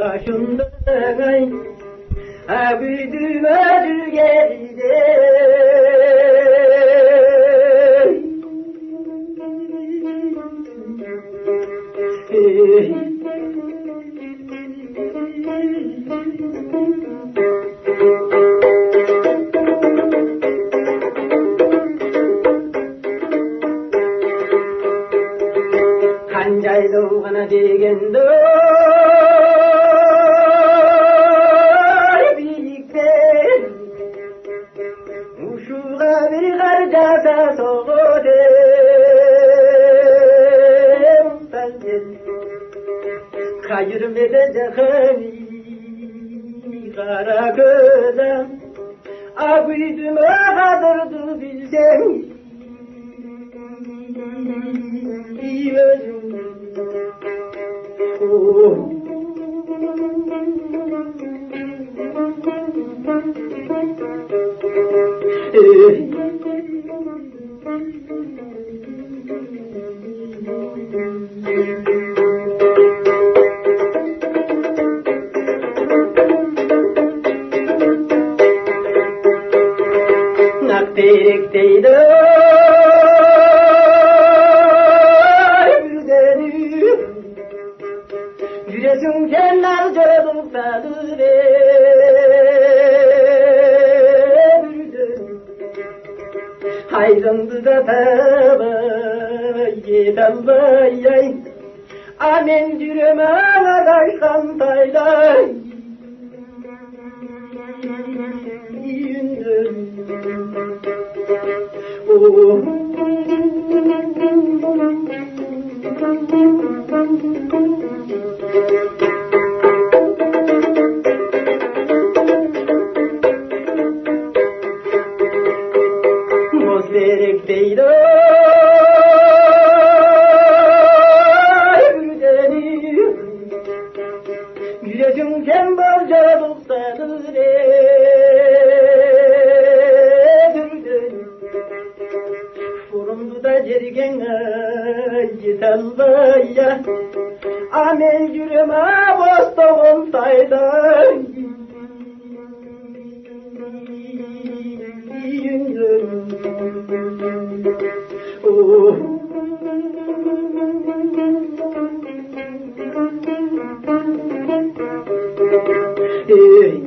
başımda büyüdüm ödül geldi. Kancaylı bana degende birlikte uşuğa bir karcada soğudum senden kayırım edeceğim kara gözüm abidime kadırdı bilsem Nakterekteydi yüreğim kenarca doktadı hayrımdı da tabayı tabayay amen yüreğime ağaçtan taylay yündüm Bozberekteydi yüreğim kembalca doktadı Furumdu da cergen ayıtalaya amel yüreğime bostoğum tayday Hey